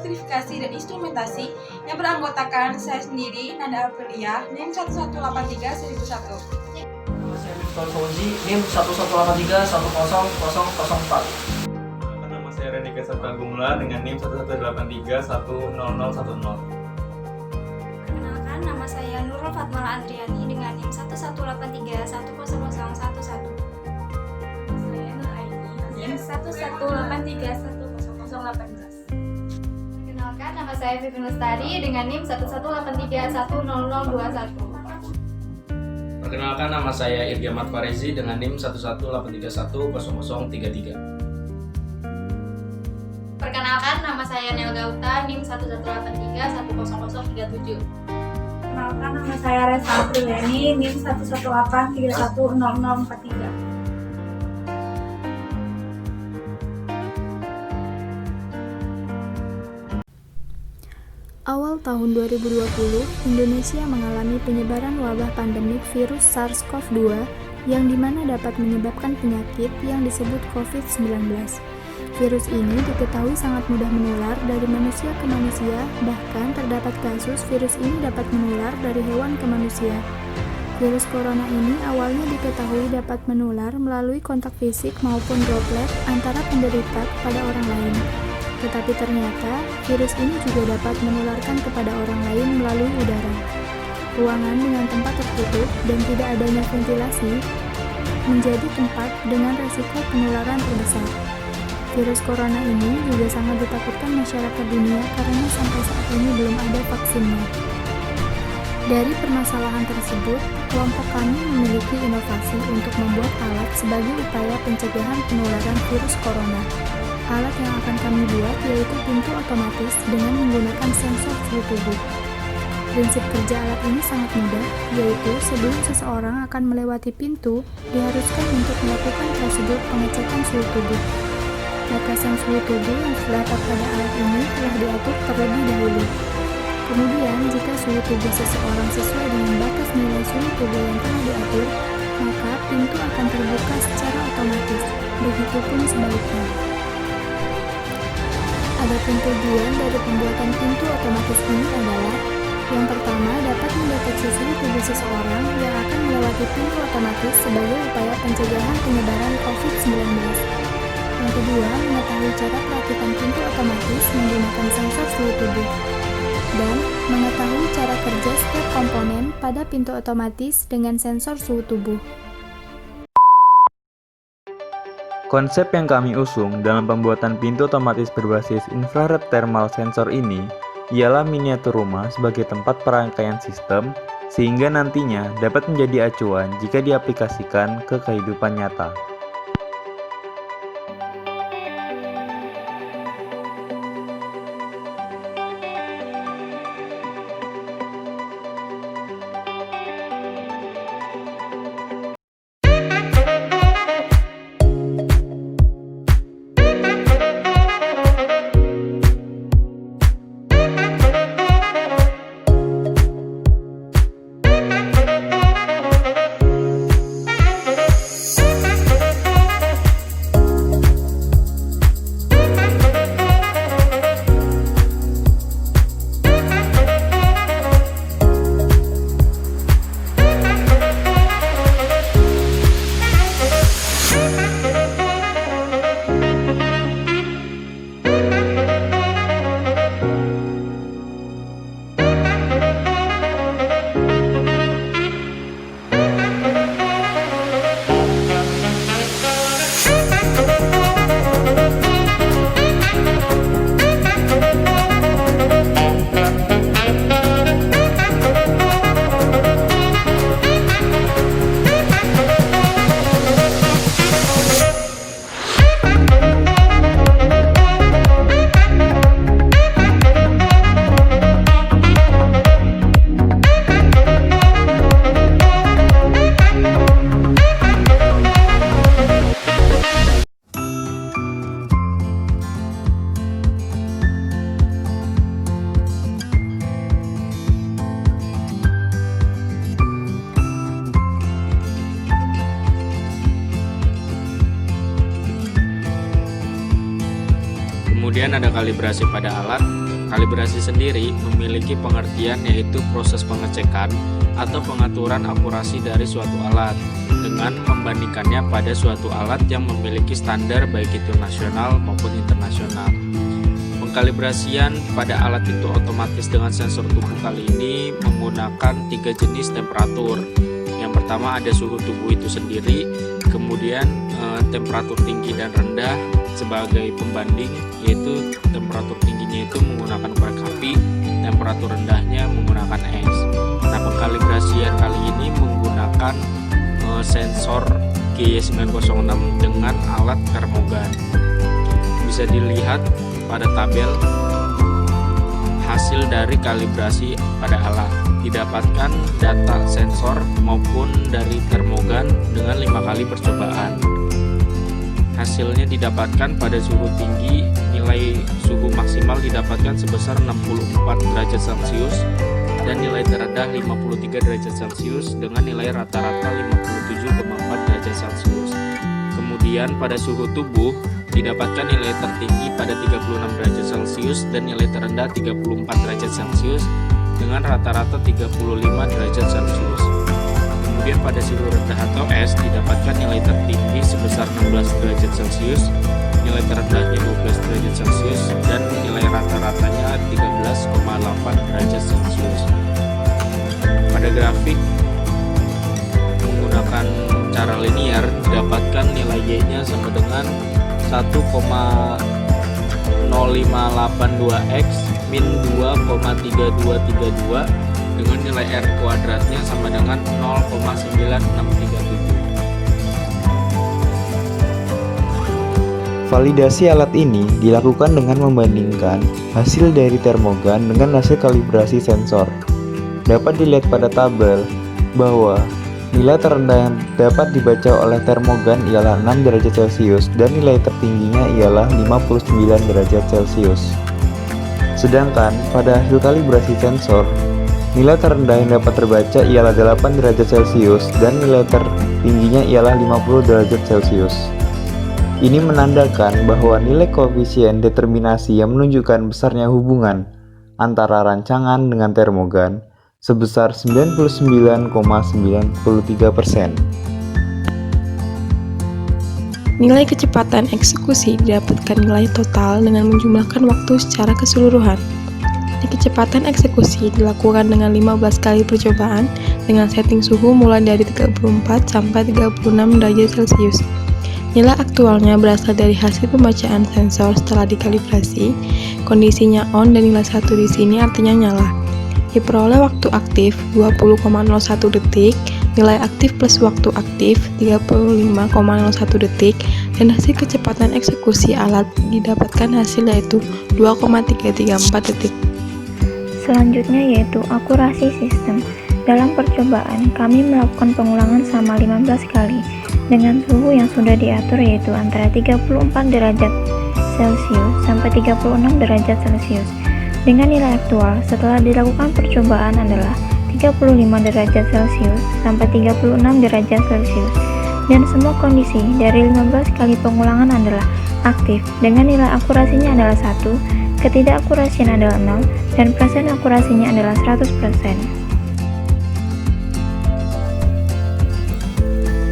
Elektrifikasi dan Instrumentasi yang beranggotakan saya sendiri, Nanda Aprilia, NIM 1183-1001. Nama saya Miftahul Fauzi, NIM 1183-10004. Nama saya Reni Kesarta Gumula dengan NIM 1183-10010. Perkenalkan, nama saya Nurul Fatmala Andriani dengan NIM 1183-10011. Saya Nur Aini, NIM 1183-10018. Perkenalkan, nama saya Vivin Lestari dengan NIM 1183-10021. Perkenalkan, nama saya Irgi Ahmad Farizi dengan NIM 1183-10033. Perkenalkan, nama saya Nel Gauta, NIM 1183-10037. Perkenalkan, nama saya Reza Apriliani, NIM 1183-10043. Awal tahun 2020, Indonesia mengalami penyebaran wabah pandemik virus SARS-CoV-2 yang dimana dapat menyebabkan penyakit yang disebut COVID-19. Virus ini diketahui sangat mudah menular dari manusia ke manusia, bahkan terdapat kasus virus ini dapat menular dari hewan ke manusia. Virus corona ini awalnya diketahui dapat menular melalui kontak fisik maupun droplet antara penderita kepada orang lain. Tetapi ternyata, virus ini juga dapat menularkan kepada orang lain melalui udara. Ruangan dengan tempat tertutup dan tidak adanya ventilasi menjadi tempat dengan resiko penularan terbesar. Virus corona ini juga sangat ditakutkan masyarakat dunia karena sampai saat ini belum ada vaksinnya. Dari permasalahan tersebut, kelompok kami memiliki inovasi untuk membuat alat sebagai upaya pencegahan penularan virus corona. Alat yang akan kami buat yaitu pintu otomatis dengan menggunakan sensor suhu tubuh. Prinsip kerja alat ini sangat mudah, yaitu sebelum seseorang akan melewati pintu, diharuskan untuk melakukan prosedur pengecekan suhu tubuh. Batasan suhu tubuh yang terdapat pada alat ini telah diatur terlebih dahulu. Kemudian, jika suhu tubuh seseorang sesuai dengan batas nilai suhu tubuh yang telah diatur, maka pintu akan terbuka secara otomatis. Begitupun sebaliknya. Adapun tujuan dari pembuatan pintu otomatis ini adalah: yang pertama, dapat mendeteksi suhu tubuh seseorang yang akan melewati pintu otomatis sebagai upaya pencegahan penyebaran COVID-19. Yang kedua, mengetahui cara perakitan pintu otomatis menggunakan sensor suhu tubuh. Dan mengetahui cara kerja setiap komponen pada pintu otomatis dengan sensor suhu tubuh. Konsep yang kami usung dalam pembuatan pintu otomatis berbasis infrared thermal sensor ini ialah miniatur rumah sebagai tempat perangkaian sistem, sehingga nantinya dapat menjadi acuan jika diaplikasikan ke kehidupan nyata. Kemudian ada kalibrasi pada alat, Kalibrasi sendiri memiliki pengertian yaitu proses pengecekan atau pengaturan akurasi dari suatu alat dengan membandingkannya pada suatu alat yang memiliki standar baik itu nasional maupun internasional. Pengkalibrasian pada alat pintu otomatis dengan sensor tubuh kali ini menggunakan 3 jenis temperatur. Yang pertama ada suhu tubuh itu sendiri, kemudian temperatur tinggi dan rendah sebagai pembanding, yaitu temperatur tingginya itu menggunakan korek api, temperatur rendahnya menggunakan es. Nah, pengkalibrasian kali ini menggunakan sensor GY906 dengan alat termogan. Bisa dilihat pada tabel hasil dari kalibrasi pada alat. Didapatkan data sensor maupun dari termogan dengan 5 kali percobaan. Hasilnya didapatkan pada suhu tinggi, nilai suhu maksimal didapatkan sebesar 64 derajat Celcius dan nilai terendah 53 derajat Celcius dengan nilai rata-rata 57,4 derajat Celcius. Kemudian pada suhu tubuh didapatkan nilai tertinggi pada 36 derajat Celcius dan nilai terendah 34 derajat Celcius dengan rata-rata 35 derajat Celcius. Kemudian pada suhu rendah atau es didapatkan nilai tertinggi sebesar 16 derajat Celcius, nilai terendahnya 12 derajat Celcius, dan nilai rata-ratanya 13,8 derajat Celcius. Pada grafik menggunakan cara linear didapatkan nilai Y-nya sama dengan 1,0582x min 2,3232 dengan nilai R kuadratnya sama dengan 0,9637. Validasi alat ini dilakukan dengan membandingkan hasil dari termogan dengan hasil kalibrasi sensor. Dapat dilihat pada tabel bahwa nilai terendah yang dapat dibaca oleh termogan ialah 6 derajat Celcius dan nilai tertingginya ialah 59 derajat Celcius. Sedangkan pada hasil kalibrasi sensor, nilai terendah yang dapat terbaca ialah 8 derajat Celcius dan nilai tertingginya ialah 50 derajat Celcius. Ini menandakan bahwa nilai koefisien determinasi yang menunjukkan besarnya hubungan antara rancangan dengan termogan sebesar 99,93%. Nilai kecepatan eksekusi didapatkan nilai total dengan menjumlahkan waktu secara keseluruhan. Kecepatan eksekusi dilakukan dengan 15 kali percobaan dengan setting suhu mulai dari 34 sampai 36 derajat Celcius. Nilai aktualnya berasal dari hasil pembacaan sensor setelah dikalibrasi, kondisinya on dan nilai 1 di sini artinya nyala. Diperoleh waktu aktif 20,01 detik, nilai aktif plus waktu aktif 35,01 detik, dan hasil kecepatan eksekusi alat didapatkan hasil yaitu 2,334 detik. Selanjutnya yaitu akurasi sistem. Dalam percobaan, kami melakukan pengulangan sama 15 kali dengan suhu yang sudah diatur yaitu antara 34 derajat Celcius sampai 36 derajat Celcius. Dengan nilai aktual setelah dilakukan percobaan adalah 35 derajat Celcius sampai 36 derajat Celcius. Dan semua kondisi dari 15 kali pengulangan adalah aktif dengan nilai akurasinya adalah 1, ketidakakurasian adalah 0, dan persen akurasinya adalah 100%.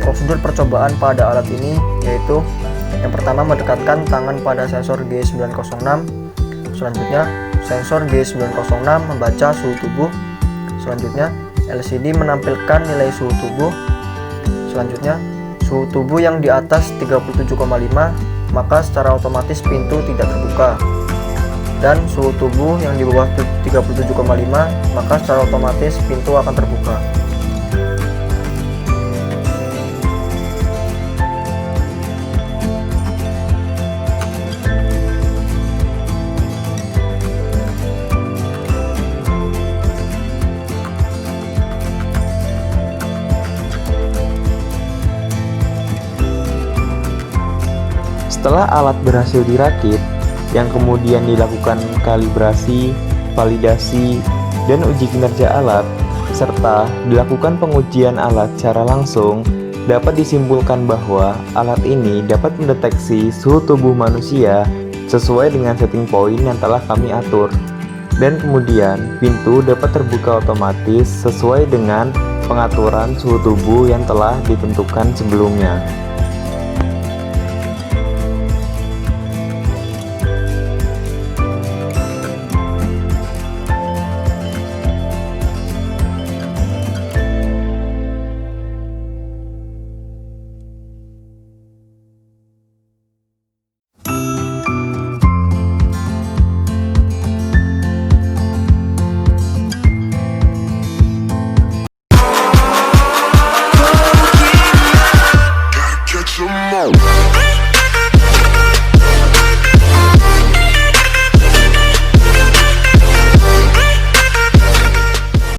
Prosedur percobaan pada alat ini yaitu yang pertama mendekatkan tangan pada sensor G906. Selanjutnya sensor G906 membaca suhu tubuh. Selanjutnya LCD menampilkan nilai suhu tubuh. Selanjutnya suhu tubuh yang di atas 37,5 maka secara otomatis pintu tidak terbuka. Dan suhu tubuh yang di bawah 37,5 maka secara otomatis pintu akan terbuka. Setelah alat berhasil dirakit, yang kemudian dilakukan kalibrasi, validasi, dan uji kinerja alat, serta dilakukan pengujian alat secara langsung, dapat disimpulkan bahwa alat ini dapat mendeteksi suhu tubuh manusia sesuai dengan setting point yang telah kami atur. dan kemudian pintu dapat terbuka otomatis sesuai dengan pengaturan suhu tubuh yang telah ditentukan sebelumnya.